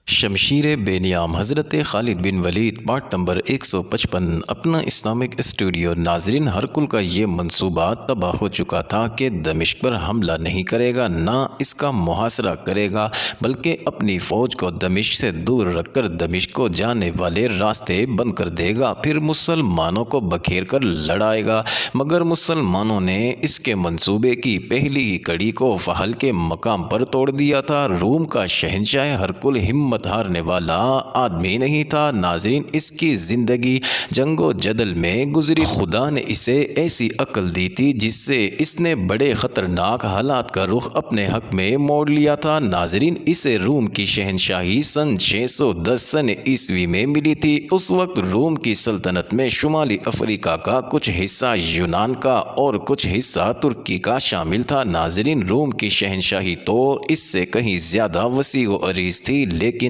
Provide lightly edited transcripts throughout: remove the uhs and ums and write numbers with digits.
شمشیر بے نیام حضرت خالد بن ولید part number 155 اپنا اسلامک اسٹوڈیو۔ ناظرین، ہرکل کا یہ منصوبہ تباہ ہو چکا تھا کہ دمشق پر حملہ نہیں کرے گا، نہ اس کا محاصرہ کرے گا، بلکہ اپنی فوج کو دمشق سے دور رکھ کر دمشق کو جانے والے راستے بند کر دے گا، پھر مسلمانوں کو بکھیر کر لڑائے گا۔ مگر مسلمانوں نے اس کے منصوبے کی پہلی ہی کڑی کو فحل کے مقام پر توڑ دیا تھا۔ روم کا شہنشاہ ہرکل ہمت ہارنے والا آدمی نہیں تھا۔ ناظرین، اس کی زندگی جنگ و جدل میں گزری۔ خدا نے اسے ایسی عقل دی تھی جس سے اس نے بڑے خطرناک حالات کا رخ اپنے حق میں موڑ لیا تھا۔ ناظرین، اسے روم کی شہنشاہی سن 610 عیسوی میں ملی تھی۔ اس وقت روم کی سلطنت میں شمالی افریقہ کا کچھ حصہ یونان کا اور کچھ حصہ ترکی کا شامل تھا۔ ناظرین، روم کی شہنشاہی تو اس سے کہیں زیادہ وسیع و عریض تھی، لیکن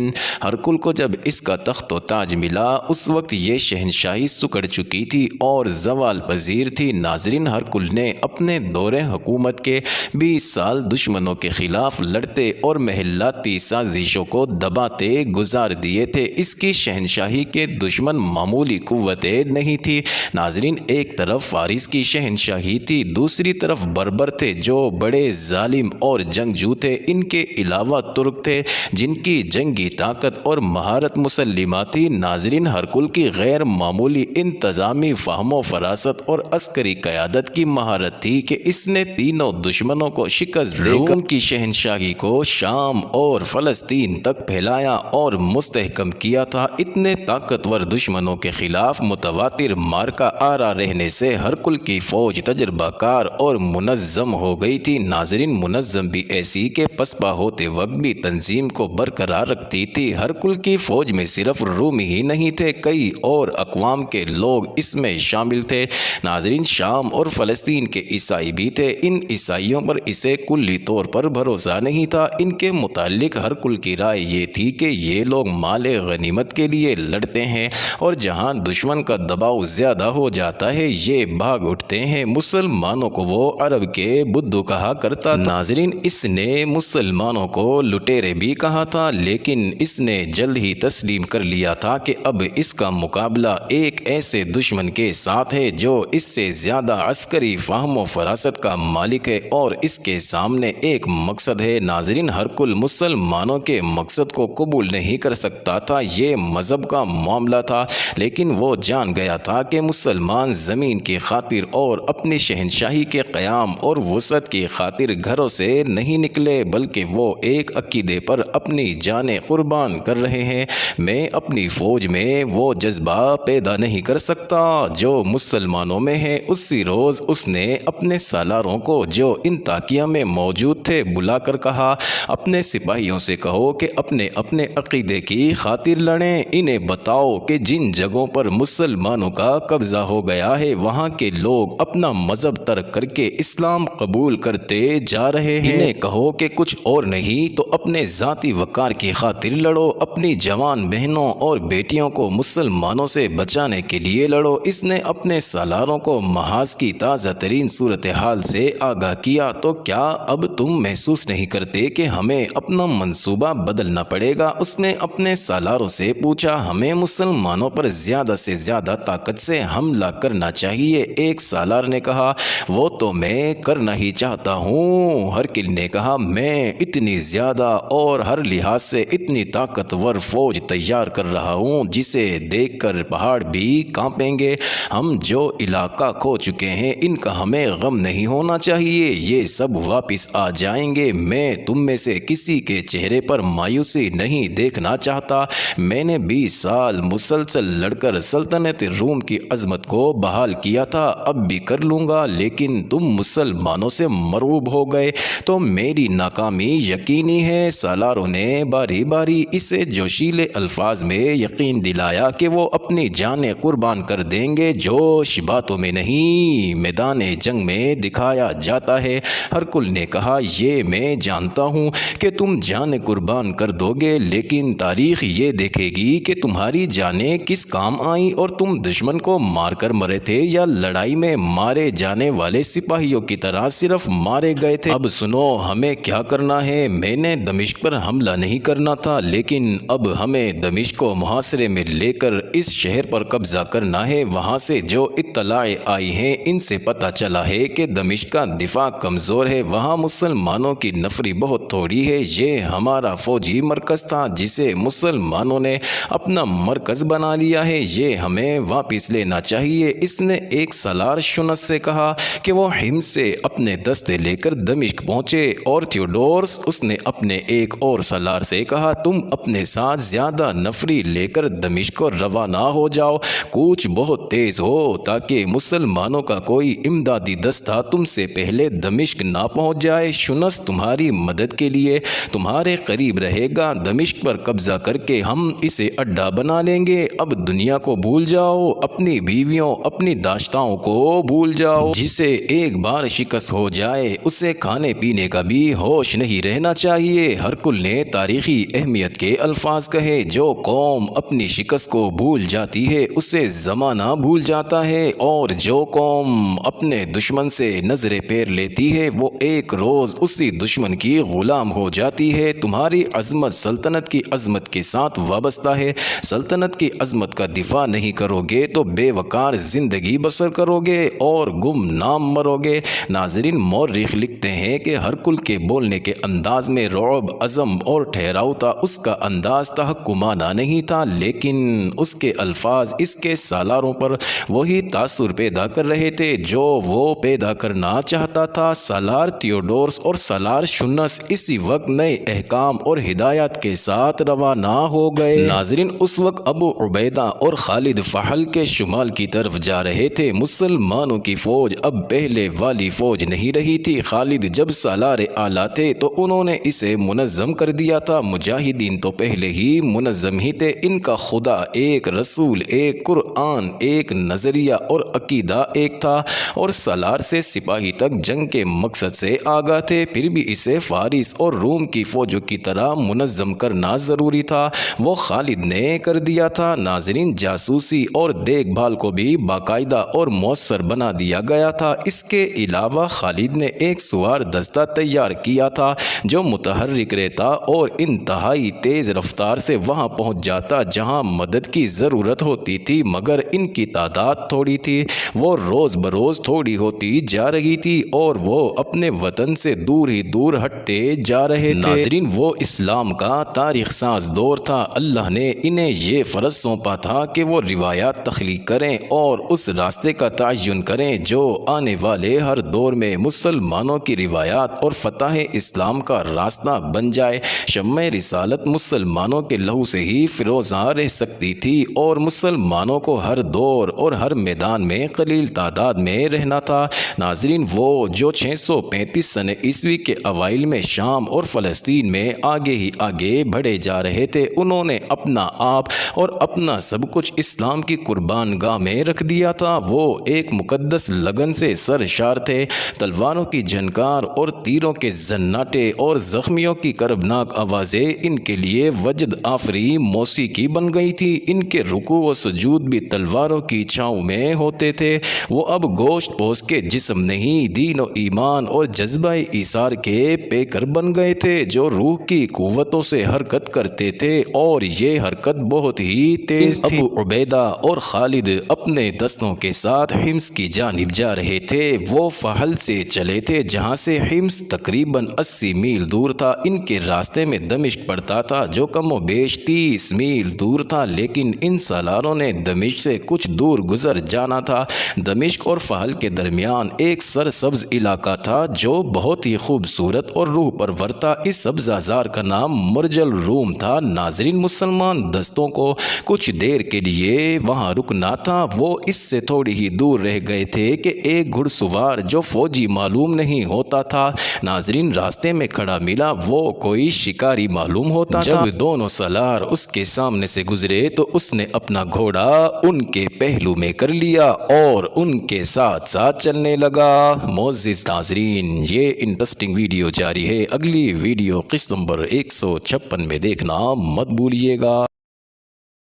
ہرکل کو جب اس کا تخت و تاج ملا اس وقت یہ شہنشاہی سکڑ چکی تھی اور زوال پذیر تھی۔ ناظرین، ہرکل نے اپنے دور حکومت کے 20 سال دشمنوں کے خلاف لڑتے اور محلاتی سازشوں کو دباتے گزار دیے تھے۔ اس کی شہنشاہی کے دشمن معمولی قوتیں نہیں تھی۔ ناظرین، ایک طرف فارس کی شہنشاہی تھی، دوسری طرف بربر تھے جو بڑے ظالم اور جنگجو تھے۔ ان کے علاوہ ترک تھے جن کی جنگی طاقت اور مہارت مسلمہ تھی۔ ناظرین، ہرکل کی غیر معمولی انتظامی فہم و فراست اور عسکری قیادت کی مہارت تھی کہ اس نے تینوں دشمنوں کو شکست دے کر روم کی شہنشاہی کو شام اور فلسطین تک پھیلایا اور مستحکم کیا تھا۔ اتنے طاقتور دشمنوں کے خلاف متواتر مارکا آرا رہنے سے ہرکل کی فوج تجربہ کار اور منظم ہو گئی تھی۔ ناظرین، منظم بھی ایسی کہ پسپا ہوتے وقت بھی تنظیم کو برقرار رکھتی تھی۔ ہرکل کی فوج میں صرف رومی ہی نہیں تھے، کئی اور اقوام کے لوگ اس میں شامل تھے۔ ناظرین، شام اور فلسطین کے عیسائی بھی تھے۔ ان عیسائیوں پر اسے کلی طور پر بھروسہ نہیں تھا۔ ان کے متعلق ہرکل کی رائے یہ تھی کہ یہ لوگ مال غنیمت کے لیے لڑتے ہیں اور جہاں دشمن کا دباؤ زیادہ ہو جاتا ہے یہ بھاگ اٹھتے ہیں۔ مسلمانوں کو وہ عرب کے بدھو کہا کرتا تھا۔ ناظرین، اس نے مسلمانوں کو لٹیرے بھی کہا تھا، لیکن اس نے جلد ہی تسلیم کر لیا تھا کہ اب اس کا مقابلہ ایک ایسے دشمن کے ساتھ ہے جو اس سے زیادہ عسکری فہم و فراست کا مالک ہے اور اس کے سامنے ایک مقصد ہے۔ ناظرین، ہرکل مسلمانوں کے مقصد کو قبول نہیں کر سکتا تھا، یہ مذہب کا معاملہ تھا، لیکن وہ جان گیا تھا کہ مسلمان زمین کی خاطر اور اپنی شہنشاہی کے قیام اور وسعت کی خاطر گھروں سے نہیں نکلے، بلکہ وہ ایک عقیدے پر اپنی جانیں قربان کر رہے ہیں۔ میں اپنی فوج میں وہ جذبہ پیدا نہیں کر سکتا جو مسلمانوں میں ہے۔ اسی روز اس نے اپنے سالاروں کو جو انطاکیہ میں موجود تھے بلا کر کہا، اپنے سپاہیوں سے کہو کہ اپنے اپنے عقیدے کی خاطر لڑیں۔ انہیں بتاؤ کہ جن جگہوں پر مسلمانوں کا قبضہ ہو گیا ہے وہاں کے لوگ اپنا مذہب ترک کر کے اسلام قبول کرتے جا رہے ہیں۔ انہیں کہو کہ کچھ اور نہیں تو اپنے ذاتی وقار کی خاطر لڑو، اپنی جوان بہنوں اور بیٹیوں کو مسلمانوں سے بچانے کے لیے لڑو۔ اس نے اپنے سالاروں کو محاذ کی تازہ ترین صورتحال سے آگاہ کیا۔ تو کیا اب تم محسوس نہیں کرتے کہ ہمیں اپنا منصوبہ بدلنا پڑے گا؟ اس نے اپنے سالاروں سے پوچھا۔ ہمیں مسلمانوں پر زیادہ سے زیادہ طاقت سے حملہ کرنا چاہیے، ایک سالار نے کہا۔ وہ تو میں کرنا ہی چاہتا ہوں، ہرکل نے کہا۔ میں اتنی زیادہ اور ہر لحاظ سے اتنی طاقتور فوج تیار کر رہا ہوں جسے دیکھ کر پہاڑ بھی کانپیں گے۔ ہم جو علاقہ کھو چکے ہیں ان کا ہمیں غم نہیں ہونا چاہیے، یہ سب واپس آ جائیں گے۔ میں تم میں سے کسی کے چہرے پر مایوسی نہیں دیکھنا چاہتا۔ میں نے 20 سال مسلسل لڑ کر سلطنت روم کی عظمت کو بحال کیا تھا، اب بھی کر لوں گا، لیکن تم مسلمانوں سے مرعوب ہو گئے تو میری ناکامی یقینی ہے۔ سالاروں نے باری باری اسے جوشیلے الفاظ میں یقین دلایا کہ وہ اپنی جانیں قربان کر دیں گے۔ جوش باتوں میں نہیں، میدان جنگ میں دکھایا جاتا ہے۔ ہرکل نے کہا، یہ میں جانتا ہوں کہ تم جانیں قربان کر دو گے، لیکن تاریخ یہ دیکھے گی کہ تمہاری جانیں کس کام آئیں اور تم دشمن کو مار کر مرے تھے یا لڑائی میں مارے جانے والے سپاہیوں کی طرح صرف مارے گئے تھے۔ اب سنو ہمیں کیا کرنا ہے۔ میں نے دمشق پر حملہ نہیں کرنا تھا، لیکن اب ہمیں دمشق کو محاصرے میں لے کر اس شہر پر قبضہ کرنا ہے۔ وہاں سے جو اطلاع آئی ہیں ان سے پتہ چلا ہے کہ دمشق کا دفاع کمزور ہے، وہاں مسلمانوں کی نفری بہت تھوڑی ہے۔ یہ ہمارا فوجی مرکز تھا جسے مسلمانوں نے اپنا مرکز بنا لیا ہے، یہ ہمیں واپس لینا چاہیے۔ اس نے ایک سالار شنس سے کہا کہ وہ حمص سے اپنے دستے لے کر دمشق پہنچے، اور تھیوڈورس اس نے اپنے ایک اور سالار سے کہا تم اپنے ساتھ زیادہ نفری لے کر دمشق کو روانہ ہو جاؤ، کوچ بہت تیز ہو تاکہ مسلمانوں کا کوئی امدادی دستہ تم سے پہلے دمشق نہ پہنچ جائے۔ شنس تمہاری مدد کے لیے تمہارے قریب رہے گا، دمشق پر قبضہ کر کے ہم اسے اڈا بنا لیں گے۔ اب دنیا کو بھول جاؤ، اپنی بیویوں اپنی داشتاؤں کو بھول جاؤ، جسے ایک بار شکست ہو جائے اسے کھانے پینے کا بھی ہوش نہیں رہنا چاہیے۔ ہرکل نے تاریخی اہمیت کے الفاظ کہے، جو قوم اپنی شکست کو بھول جاتی ہے اسے زمانہ بھول جاتا ہے، اور جو قوم اپنے دشمن سے نظریں پیر لیتی ہے وہ ایک روز اسی دشمن کی غلام ہو جاتی ہے۔ تمہاری عظمت سلطنت کی عظمت کے ساتھ وابستہ ہے، سلطنت کی عظمت کا دفاع نہیں کرو گے تو بے وقار زندگی بسر کرو گے اور گمنام مرو گے۔ ناظرین، مورخ لکھتے ہیں کہ ہرکل کے بولنے کے انداز میں رعب، عزم اور ٹھہراؤ تھا، اس کا انداز تحکمانہ نہیں تھا، لیکن اس کے الفاظ اس کے سالاروں پر وہی تاثر پیدا کر رہے تھے جو وہ پیدا کرنا چاہتا تھا۔ سالار تھیوڈورس اور سالار شنس اسی وقت نئے احکام اور ہدایات کے ساتھ روانہ ہو گئے۔ ناظرین، اس وقت ابو عبیدہ اور خالد فحل کے شمال کی طرف جا رہے تھے۔ مسلمانوں کی فوج اب پہلے والی فوج نہیں رہی تھی۔ خالد جب سالار اعلیٰ تھے تو انہوں نے اسے منظم کر دیا تھا، مجاہدین تو پہلے ہی منظم ہی تھے، ان کا خدا ایک، رسول ایک، قرآن ایک، نظریہ اور عقیدہ ایک تھا، اور سالار سے سپاہی تک جنگ کے مقصد سے آگاہ تھے، پھر بھی اسے فارس اور روم کی فوجوں کی طرح منظم کرنا ضروری تھا، وہ خالد نے کر دیا تھا۔ ناظرین، جاسوسی اور دیکھ بھال کو بھی باقاعدہ اور مؤثر بنا دیا گیا تھا۔ اس کے علاوہ خالد نے ایک سوار دستہ تیار کیا تھا جو متحرک رہتا اور انتہائی تیز رفتار سے وہاں پہنچ جاتا جہاں مدد کی ضرورت ہوتی تھی، مگر ان کی تعداد تھوڑی تھی، وہ روز بروز تھوڑی ہوتی جا رہی تھی اور وہ اپنے وطن سے دور ہی دور ہٹتے جا رہے تھے۔ ناظرین، وہ اسلام کا تاریخ ساز دور تھا، اللہ نے انہیں یہ فرض سونپا تھا کہ وہ روایات تخلیق کریں اور اس راستے کا تعین کریں جو آنے والے ہر دور میں مسلمانوں کی روایات اور فتح اسلام کا راستہ بن جائے۔ شمع رسالت مسلمانوں کے لہو سے ہی فروزاں رہ سکتی تھی اور مسلمانوں کو ہر دور اور ہر میدان میں قلیل تعداد میں رہنا تھا۔ ناظرین، وہ جو 635 سن عیسوی کے اوائل میں شام اور فلسطین میں آگے ہی آگے بڑھے جا رہے تھے، انہوں نے اپنا آپ اور اپنا سب کچھ اسلام کی قربان گاہ میں رکھ دیا تھا۔ وہ ایک مقدس لگن سے سرشار تھے، تلواروں کی جھنکار اور تیروں کے زناٹے اور زخمیوں کی کربناک آوازیں ان کے لیے وجد آفری موسیقی بن گئی تھی، ان کے رکوع و سجود بھی تلواروں کی چھاؤں میں ہوتے تھے۔ وہ اب گوشت پوست کے جسم نہیں، دین و ایمان اور جذبہ ایثار کے پیکر بن گئے تھے جو روح کی قوتوں سے حرکت کرتے تھے، اور یہ حرکت بہت ہی تیز تھی۔ ابو عبیدہ اور خالد اپنے دستوں کے ساتھ حمص کی جانب جا رہے تھے، وہ فحل سے چلے تھے جہاں سے حمص تقریباً 80 میل دور تھا۔ ان کے راستے میں دمشق پڑتا تھا جو کم و بیش 30 میل دور تھا، لیکن ان سالاروں نے دمشق سے کچھ دور گزر جانا تھا۔ دمشق اور فحل کے درمیان ایک سرسبز علاقہ تھا جو بہت ہی خوبصورت اور روح پرور تھا، اس سبزہ زار کا نام مرج الروم تھا۔ ناظرین، مسلمان دستوں کو کچھ دیر کے لیے وہاں رکنا تھا، وہ اس سے تھوڑی ہی دور رہ گئے تھے کہ ایک گھڑ سوار جو فوجی معلوم نہیں ہوتا تھا ناظرین راستے میں کھڑا ملا، وہ کوئی شکاری معلوم ہوتا تھا۔ جب دونوں سالار اس کے سامنے سے گزرے تو اس نے اپنا گھوڑا ان کے پہلو میں کر لیا اور ان کے ساتھ ساتھ چلنے لگا۔ معزز ناظرین، یہ انٹرسٹنگ ویڈیو جاری ہے، اگلی ویڈیو قسط نمبر 156 میں دیکھنا مت بھولیے گا۔